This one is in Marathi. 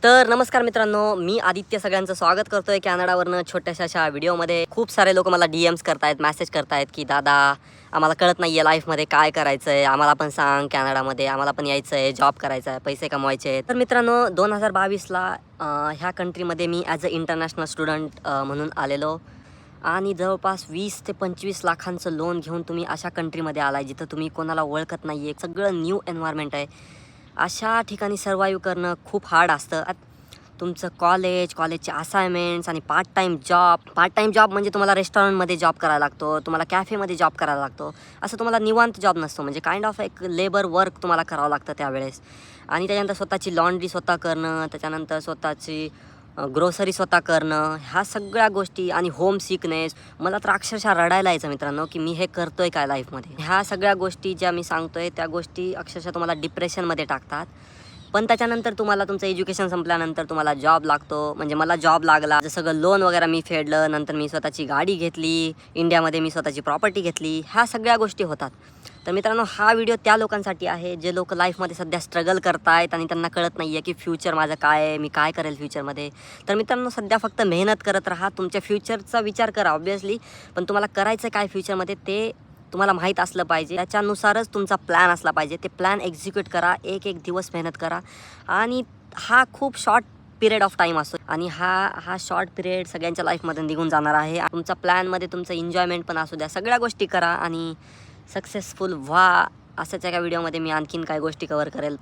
तर नमस्कार मित्रांनो, मी आदित्य सगळ्यांचं स्वागत करतोय कॅनडावरनं छोट्याशा अशा व्हिडिओमध्ये. खूप सारे लोक मला DMs करतायत, मेसेज करतायत की दादा आम्हाला कळत नाही आहे लाईफमध्ये काय करायचं आहे, आम्हाला पण सांग, कॅनडामध्ये आम्हाला पण यायचं आहे, जॉब करायचा आहे, पैसे कमवायचे आहेत. तर मित्रांनो 2022ला ह्या कंट्रीमध्ये मी ॲज अ इंटरनॅशनल स्टुडंट म्हणून आलेलो आणि जवळपास 20 ते 25 लाखांचं लोन घेऊन तुम्ही अशा कंट्रीमध्ये आलाय जिथं तुम्ही कोणाला ओळखत नाही आहे, सगळं न्यू एन्व्हायरमेंट आहे. अशा ठिकाणी सर्वाईव्ह करणं खूप हार्ड असतं. तुमचं कॉलेजचे असाइनमेंट्स आणि पार्ट टाईम जॉब म्हणजे तुम्हाला रेस्टॉरंटमध्ये जॉब करायला लागतो, तुम्हाला कॅफेमध्ये जॉब करायला लागतो. असं तुम्हाला निवांत जॉब नसतो, म्हणजे काइंड ऑफ एक लेबर वर्क तुम्हाला करावं लागतं त्यावेळेस. आणि त्याच्यानंतर स्वतःची लॉन्ड्री स्वतः करणं, त्याच्यानंतर स्वतःची ग्रोसरी स्वतः करणं, ह्या सगळ्या गोष्टी आणि होम सिकनेस. मला तर अक्षरशः रडायला यायचं मित्रांनो की मी हे करतोय काय लाईफमध्ये. ह्या सगळ्या गोष्टी ज्या मी सांगतोय त्या गोष्टी अक्षरशः तुम्हाला डिप्रेशनमध्ये टाकतात. पण त्याच्यानंतर तुम्हाला तुमचं एज्युकेशन संपल्यानंतर तुम्हाला जॉब लागतो. म्हणजे मला जॉब लागला, जसं सगळं लोन वगैरे मी फेडलं, नंतर मी स्वतःची गाडी घेतली, इंडियामध्ये मी स्वतःची प्रॉपर्टी घेतली, ह्या सगळ्या गोष्टी होतात. तर मित्रांनो हा व्हिडिओ त्या लोकांसाठी आहे जे लोक लाईफमध्ये सध्या स्ट्रगल करतायत आणि त्यांना कळत नाही आहे की फ्युचर माझं काय आहे, मी काय करेल फ्युचरमध्ये. तर मित्रांनो सध्या फक्त मेहनत करत राहा, तुमच्या फ्युचरचा विचार करा ऑब्वियसली, पण तुम्हाला करायचं काय फ्युचरमध्ये ते तुम्हाला माहीत असलं पाहिजे. त्याच्यानुसारच तुमचा प्लॅन असला पाहिजे. ते प्लॅन एक्झिक्यूट करा, एक दिवस मेहनत करा. आणि हा खूप शॉर्ट पिरियड ऑफ टाईम असतो आणि हा शॉर्ट पिरियड सगळ्यांच्या लाईफमध्ये निघून जाणार आहे. तुमचा प्लॅनमध्ये तुमचं एन्जॉयमेंट पण असू द्या, सगळ्या गोष्टी करा आणि सक्सेसफुल व्हा. अशाच एका व्हिडिओमध्ये मी आणखीन काही गोष्टी कव्हर करेल.